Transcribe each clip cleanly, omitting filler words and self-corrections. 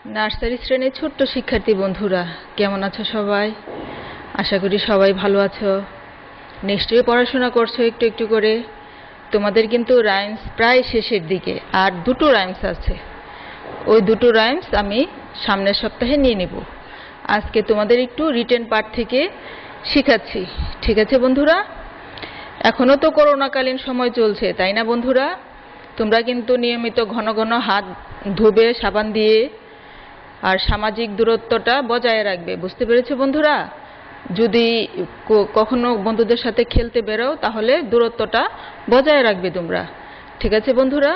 Nursery শ্রেণীর ছোট্ট শিক্ষার্থী বন্ধুরা, কেমন আছো সবাই? আশা করি সবাই ভালো আছো। নিশ্চয়ই পড়াশোনা করছো একটু একটু করে। তোমাদের কিন্তু রাইমস প্রায় শেষের দিকে, আর দুটো রাইমস আছে। ওই দুটো রাইমস আমি সামনের সপ্তাহে নিয়ে নেব। আজকে তোমাদের একটু রিটেন পার্ট থেকে শেখাচ্ছি, ঠিক আছে বন্ধুরা? এখনও তো করোনাকালীন সময় চলছে, তাই না বন্ধুরা? তোমরা কিন্তু নিয়মিত ঘন ঘন হাত ধুবে সাবান দিয়ে, আর সামাজিক দূরত্বটা বজায় রাখবে। বুঝতে পেরেছো বন্ধুরা? যদি কখনো বন্ধুদের সাথে খেলতে বেরো তাহলে দূরত্বটা বজায় রাখবে তোমরা, ঠিক আছে বন্ধুরা?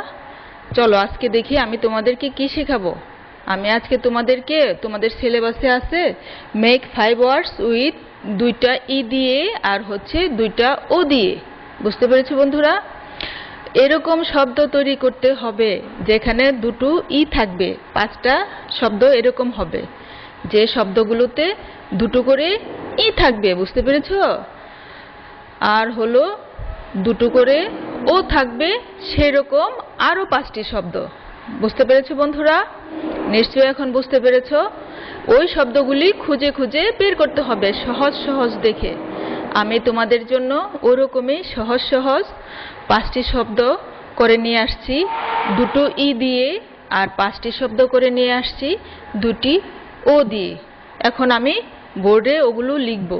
চলো আজকে দেখি আমি তোমাদেরকে কি শেখাবো। আমি আজকে তোমাদেরকে, তোমাদের সিলেবাসে আছে মেক 5 ওয়ার্ডস উইথ দুইটা ই দিয়ে আর দুইটা ও দিয়ে। বুঝতে পেরেছো বন্ধুরা? এরকম শব্দ তৈরি করতে হবে যেখানে দুটো ই থাকবে। 5টা শব্দ এরকম হবে যে শব্দগুলোতে দুটো করে ই থাকবে। বুঝতে পেরেছো? আর দুটো করে ও থাকবে, সেরকম আরো 5টি শব্দ। বুঝতে পেরেছো বন্ধুরা? নিশ্চয়ই এখন বুঝতে পেরেছো। ওই শব্দগুলি খুঁজে খুঁজে বের করতে হবে সহজ সহজ দেখে। আমি তোমাদের জন্য ওরকমই সহজ সহজ 5টি শব্দ করে নিয়ে আসছি দুটো ই দিয়ে, আর 5টি শব্দ করে নিয়ে আসছি দুটি ও দিয়ে। এখন আমি বোর্ডে ওগুলো লিখব।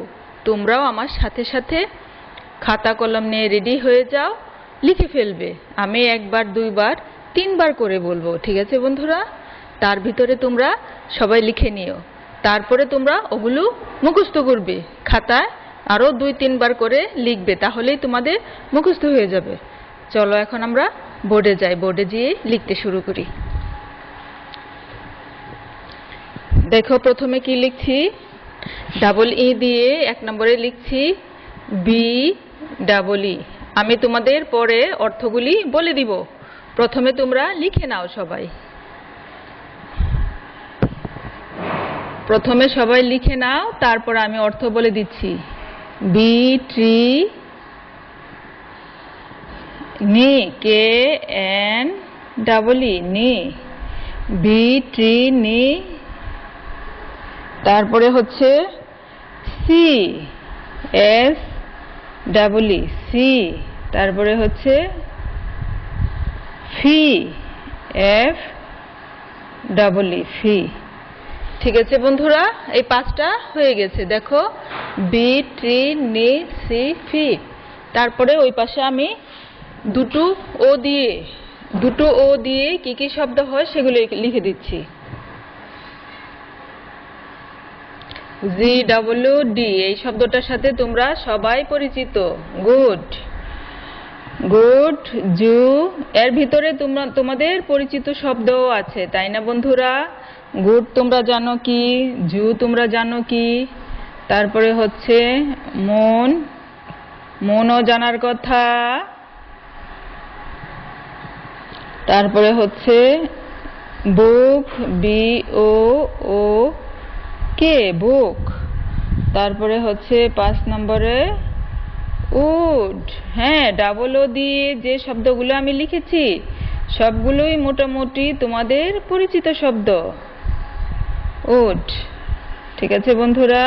তোমরাও আমার সাথে সাথে খাতা কলম নিয়ে রেডি হয়ে যাও, লিখে ফেলবে। আমি 1 বার 2 বার 3 বার করে বলবো, ঠিক আছে বন্ধুরা? তার ভিতরে তোমরা সবাই লিখে নিও, তারপরে তোমরা ওগুলো মুখস্থ করবে। খাতায় আরো 2-3 বার করে লিখবে, তাহলেই তোমাদের মুখস্থ হয়ে যাবে। চলো এখন আমরা বোর্ডে যাই, বোর্ডে গিয়ে লিখতে শুরু করি। দেখো প্রথমে কি লিখছি, ডাবল ই দিয়ে 1 নম্বরে লিখছি বি ডাবল ই। আমি তোমাদের পরে অর্থগুলি বলে দিব, প্রথমে তোমরা লিখে নাও সবাই। প্রথমে সবাই লিখে নাও, তারপর আমি অর্থ বলে দিচ্ছি। বি ট্রি নি, কে এন ডাবল ই নি, বি ট্রি নি। তারপরে C S double E C. তারপরে ফি এফ ডাবল ই ফি। ঠিক আছে বন্ধুরা, এই 5টা হয়ে গেছে। দেখো বি ট্রি নি সি ফি। তারপরে ওই পাশে আমি দুটো ও দিয়ে কি কি শব্দ হয় সেগুলো লিখে দিচ্ছি। জি ডাব্লিউ ডি, এই শব্দটার সাথে তোমরা সবাই পরিচিত। গুড গুড জু, এর ভিতরে তোমাদের পরিচিত শব্দও আছে, তাই না বন্ধুরা? গুড তোমরা জানো কি, জু তোমরা জানো কি। তারপরে মন, মনও জানার কথা। তারপরে বুক, বি ও ও কে, বুক। তারপরে 5 নম্বরে উড। হ্যাঁ, ডাবল ও দিয়ে যে শব্দগুলো আমি লিখেছি সবগুলোই মোটামুটি তোমাদের পরিচিত শব্দ। উড, ঠিক আছে বন্ধুরা?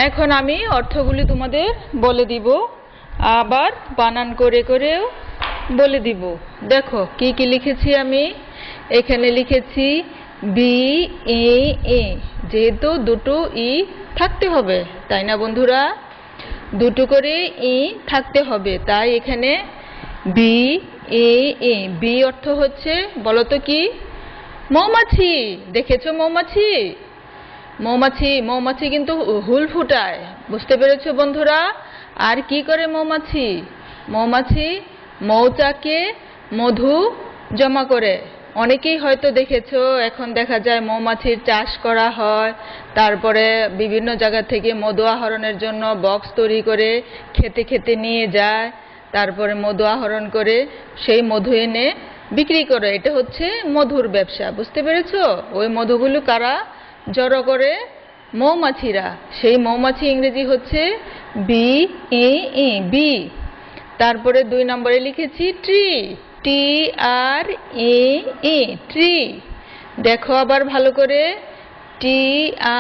এখন আমি অর্থগুলি তোমাদের বলে দিব, আবার বানান করে করেও বলে দিব। দেখো কি কি লিখেছি আমি। এখানে লিখেছি বি এ, যেহেতু দুটো ই থাকতে হবে, তাই না বন্ধুরা? দুটো করে ই থাকতে হবে, তাই এখানে বি এ। বি অর্থ বলো তো কি? মৌমাছি। দেখেছো মৌমাছি? মৌমাছি কিন্তু হুল ফুটায়। বুঝতে পেরেছো বন্ধুরা? আর কি করে মৌমাছি? মৌমাছি মৌচাকে মধু জমা করে। অনেকেই হয়তো দেখেছো, এখন দেখা যায় মৌমাছির চাষ করা হয়, তারপরে বিভিন্ন জায়গা থেকে মধু আহরণের জন্য বক্স তৈরি করে খেতে খেতে নিয়ে যায়, তারপরে মধু আহরণ করে সেই মধু এনে বিক্রি করে। এটা মধুর ব্যবসা। বুঝতে পেরেছো? ওই মধুগুলো কারা জড়ো করে? মৌমাছিরা। সেই মৌমাছি ইংরেজি বি এ, বি। তারপরে 2 নম্বরে লিখেছি ট্রি, টি আর এ, ট্রি। দেখো আবার ভালো করে, টি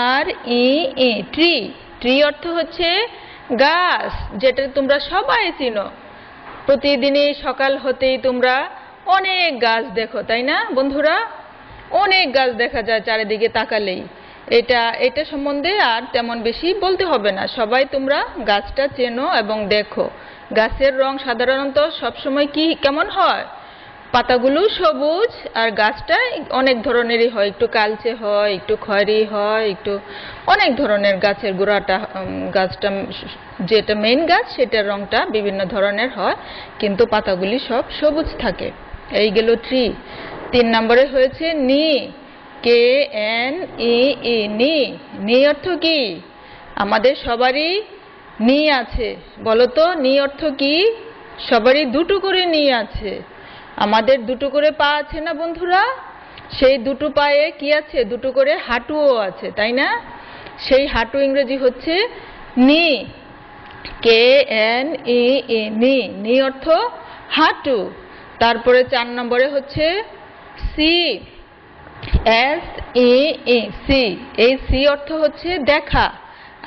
আর ই ই, ট্রি। ট্রি অর্থ হচ্ছে গাছ, যেটা তোমরা সবাই চিনো। প্রতিদিনই সকাল হতেই তোমরা অনেক গাছ দেখো, তাই না বন্ধুরা? অনেক গাছ দেখা যায় চারিদিকে তাকালেই। এটা সম্বন্ধে আর তেমন বেশি বলতে হবে না, সবাই তোমরা গাছটা চেনো এবং দেখো। গাছের রং সাধারণত সবসময় কেমন হয়? পাতাগুলো সবুজ, আর গাছটা অনেক ধরনেরই হয়, একটু কালচে হয়, একটু খয়েরি হয়, একটু অনেক ধরনের গাছের গোড়াটা, গাছটা যেটা মেইন গাছ সেটার রংটা বিভিন্ন ধরনের হয়, কিন্তু পাতাগুলি সব সবুজ থাকে। এই গেল ট্রি। 3 নম্বরে হয়েছে নি, কে এন ই ই, নি। নি অর্থ কি? আমাদের সবারই নি আছে, বলো তো নি অর্থ কি? সবারই দুটো করে নি আছে। আমাদের দুটো করে পা আছে না বন্ধুরা? সেই দুটো পায়ে কি আছে? দুটো করে হাঁটুও আছে, তাই না? সেই হাঁটু ইংরেজি হচ্ছে নি, কে এন ই ই, নি। নি অর্থ হাঁটু। তারপরে 4 নম্বরে হচ্ছে সি, এস ই ই, সি। এই সি অর্থ হচ্ছে দেখা।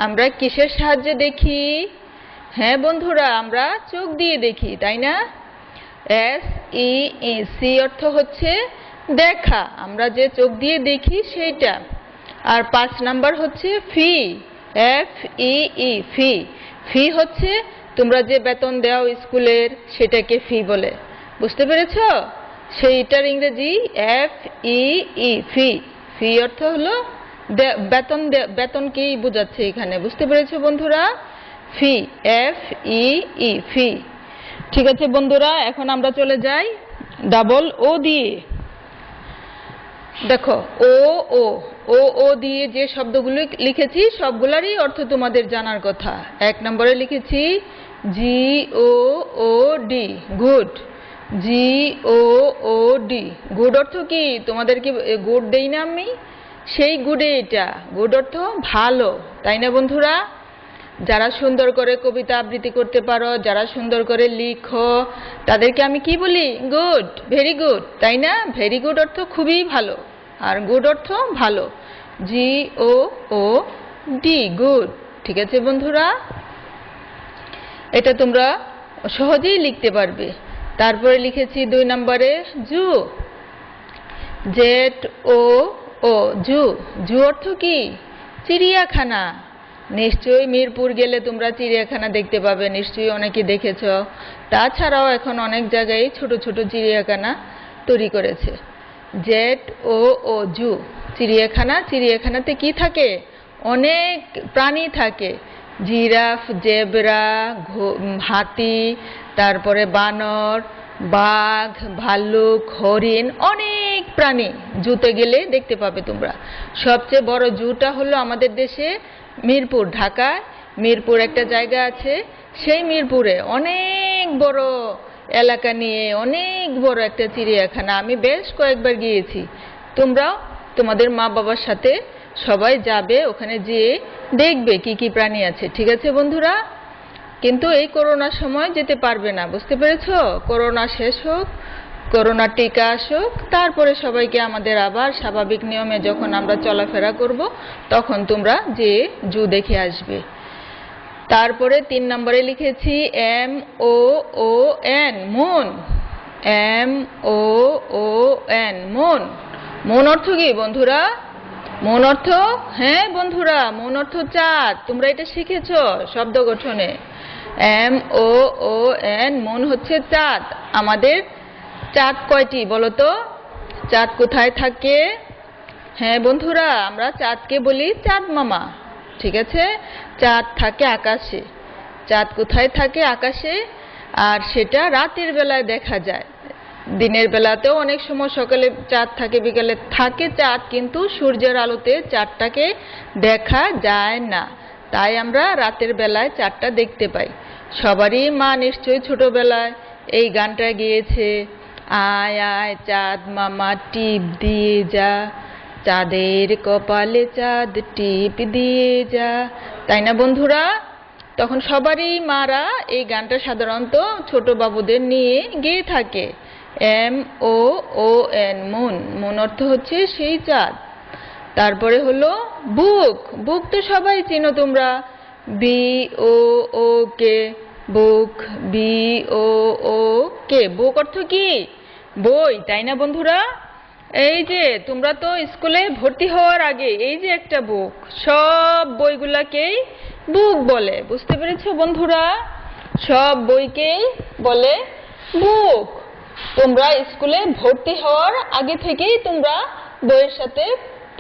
আমরা কিসের সাহায্যে দেখি? হ্যাঁ বন্ধুরা, আমরা চোখ দিয়ে দেখি, তাই না? এস ই ই, সি অর্থ হচ্ছে দেখা, আমরা যে চোখ দিয়ে দেখি সেইটা। আর 5 নাম্বার হচ্ছে ফি, এফ ই ই, ফি। ফি হচ্ছে তোমরা যে বেতন দাও স্কুলের, সেটাকে ফি বলে। বুঝতে পেরেছ? সেইটার ইংরেজি এফ ই ই, ফি। ফি অর্থ হলো বেতন, বেতনকেই বোঝাচ্ছে এখানে। বুঝতে পেরেছো বন্ধুরা? ফি, এফ ই ই, ফি। ঠিক আছে বন্ধুরা, এখন আমরা চলে যাই ডাবল ও দিয়ে। দেখো, ও ও ও ও দিয়ে যে শব্দগুলো লিখেছি সবগুলারই অর্থ তোমাদের জানার কথা। 1 নম্বরে লিখেছি জি ও ও ডি, গুড। জি ও ও ডি, গুড অর্থ কি? তোমাদের কি গুড দেই না আমি? সেই গুডে এটা। গুড অর্থ ভালো, তাই না বন্ধুরা? যারা সুন্দর করে কবিতা আবৃত্তি করতে পারো, যারা সুন্দর করে লিখো, তাদেরকে আমি কি বলি? গুড, ভেরি গুড, তাই না? ভেরি গুড অর্থ খুবই ভালো, আর গুড অর্থ ভালো। জি ও ও ডি, গুড। ঠিক আছে বন্ধুরা, এটা তোমরা সহজেই লিখতে পারবে। তারপরে লিখেছি 2 নম্বরে জু, জেড ও ও, জু। জু অর্থ কি? চিড়িয়াখানা। নিশ্চয়ই মিরপুর গেলে তোমরা চিড়িয়াখানা দেখতে পাবে, নিশ্চয়ই অনেকে দেখেছ। তাছাড়াও এখন অনেক জায়গায় ছোট ছোট চিড়িয়াখানা তৈরি করেছে। জেড ও ও, জু, চিড়িয়াখানা। চিড়িয়াখানাতে কি থাকে? অনেক প্রাণী থাকে। জিরাফ, জেব্রা, হাতি, তারপরে বানর, বাঘ, ভাল্লুক, হরিণ, অনেক প্রাণী জুতে গেলে দেখতে পাবে তোমরা। সবচেয়ে বড় জুটা হলো আমাদের দেশে মিরপুর, ঢাকায় মিরপুর একটা জায়গা আছে। সেই মিরপুরে অনেক বড় এলাকা নিয়ে অনেক বড় একটা চিড়িয়াখানা। আমি বেশ কয়েকবার গিয়েছি। তোমরাও তোমাদের মা বাবার সাথে সবাই যাবে, ওখানে যেয়ে দেখবে কি কি প্রাণী আছে। ঠিক আছে বন্ধুরা? কিন্তু এই করোনার সময় যেতে পারবে না, বুঝতে পেরেছো? করোনা শেষ হোক, করোনার টিকা আসুক, তারপরে সবাইকে আমাদের আবার স্বাভাবিক নিয়মে যখন আমরা চলাফেরা করব, তখন তোমরা যে জু দেখে আসবে। তারপরে 3 নম্বরে লিখেছি এম ও ও এন, মন। এম ও ও এন, মন। মন অর্থ কি বন্ধুরা? মন অর্থ, হ্যাঁ বন্ধুরা, মন অর্থ চাঁদ। তোমরা এটা শিখেছো শব্দ গঠনে। এম ও ও এন, মন হচ্ছে চাঁদ। আমাদের চাঁদ কয়টি বলো তো? চাঁদ কোথায় থাকে? হ্যাঁ বন্ধুরা, আমরা চাঁদকে বলি চাঁদ মামা। ঠিক আছে? চাঁদ থাকে আকাশে। চাঁদ কোথায় থাকে? আকাশে। আর সেটা রাতের বেলায় দেখা যায়। দিনের বেলাতেও অনেক সময় সকালে চাঁদ থাকে, বিকালে থাকে চাঁদ, কিন্তু সূর্যের আলোতে চাঁদটাকে দেখা যায় না। তাই আমরা রাতের বেলায় চাঁদটা দেখতে পাই। সবারই মা নিশ্চয়ই ছোটবেলায় এই গানটা গেয়েছে, আয় আয় চাঁদ মামা টিপ দিয়ে যা, চাঁদের কপালে চাঁদ টিপ দিয়ে যা। তাই না বন্ধুরা? তখন সবারই মারা এই গানটা সাধারণত ছোট বাবুদের নিয়ে গেয়ে থাকে। MOON মুন, মুন অর্থ হচ্ছে সেই চাঁদ। তারপরে হলো বুক, বুক তো সবাই চিনো তোমরা, BOOK, বুক, BOOK, বুক অর্থ কি? বই, তাই না বন্ধুরা? এই যে তোমরা তো স্কুলে ভর্তি হওয়ার আগে এই যে একটা বুক, সব বইগুলাকেই বুক বলে, বুঝতে পেরেছো বন্ধুরা? সব বইকেই বলে বুক। তোমরা স্কুলে ভর্তি হওয়ার আগে থেকেই তোমরা বইয়ের সাথে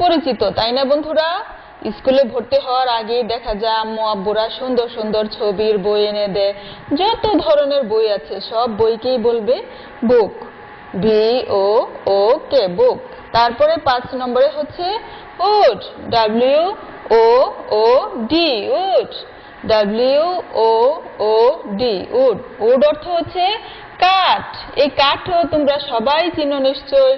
পরিচিত, তাই না বন্ধুরা? স্কুলে ভর্তি হওয়ার আগেই দেখা যায় আম্মু আব্বুরা সুন্দর সুন্দর ছবির বই এনে দেয়, যত ধরনের বই আছে সব বইকেই বলবে বুক, BOOK, বুক। তারপরে 5 নম্বরে হচ্ছে wood, WOOD, wood, WOOD, wood. Wood অর্থ হচ্ছে কাঠ। এই কাঠও তোমরা সবাই চিনো নিশ্চয়।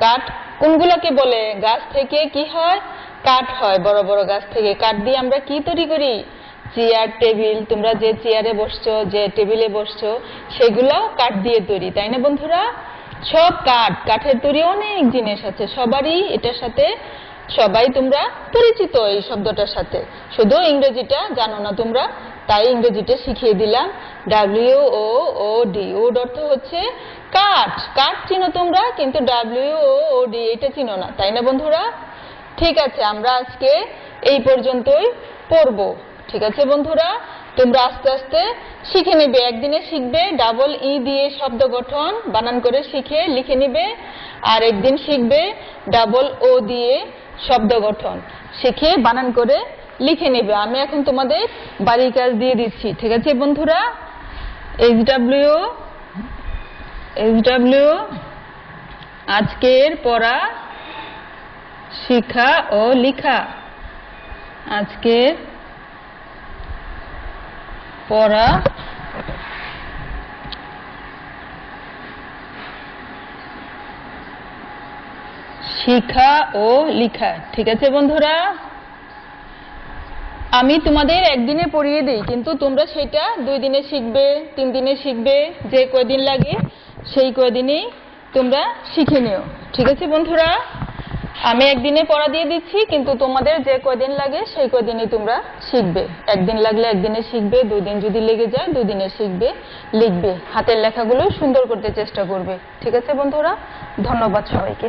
কাঠ কোনগুলোকে বলে? গাছ থেকে কি হয়? কাঠ হয়, বড় বড় গাছ থেকে। কাঠ দিয়ে আমরা কি তৈরি করি? Chair, table. তোমরা যে চেয়ারে বসছো, যে টেবিলে বসছো, সেগুলোও কাঠ দিয়ে তৈরি, তাই না বন্ধুরা? সব কাঠ, কাঠের তৈরি অনেক জিনিস আছে, সবারই এটার সাথে সবাই তোমরা পরিচিত এই শব্দটার সাথে, শুধু ইংরেজিটা জানো না তোমরা, তাই ইংরেজিটা শিখিয়ে দিলাম। WOOD, উড অর্থ হচ্ছে কাঠ। কাঠ চিনো তোমরা, কিন্তু WOOD এটা চিনো না, তাই না বন্ধুরা? ঠিক আছে, আমরা আজকে এই পর্যন্তই পড়বো। ঠিক আছে বন্ধুরা, তোমরা আস্তে আস্তে শিখে নেবে। একদিনে শিখবে ডাবল ই দিয়ে শব্দ গঠন বানান করে শিখে লিখে নিবে, আর একদিন শিখবে ডাবল ও দিয়ে শব্দ গঠন শিখে বানান করে লিখে নেবে। আমি এখন তোমাদের বাড়ির কাজ দিয়ে দিচ্ছি, ঠিক আছে বন্ধুরা? SW আজকের পড়া শিখা ও লিখা। আজকের পড়া শিখা ও লিখা। ঠিক আছে বন্ধুরা, আমি তোমাদের একদিনে পড়িয়ে দিই, কিন্তু তোমরা সেটা 2 দিনে শিখবে, 3 দিনে শিখবে, যে কয়দিন লাগে সেই কয়দিনেই তোমরা শিখে নিও। ঠিক আছে বন্ধুরা, আমি একদিনে পড়া দিয়ে দিচ্ছি, কিন্তু তোমাদের যে কয়দিন লাগে সেই কয়দিনই তোমরা শিখবে। একদিন লাগলে একদিনে শিখবে, 2 দিন যদি লেগে যায় 2 দিনে শিখবে, লিখবে। হাতের লেখাগুলো সুন্দর করতে চেষ্টা করবে। ঠিক আছে বন্ধুরা, ধন্যবাদ সবাইকে।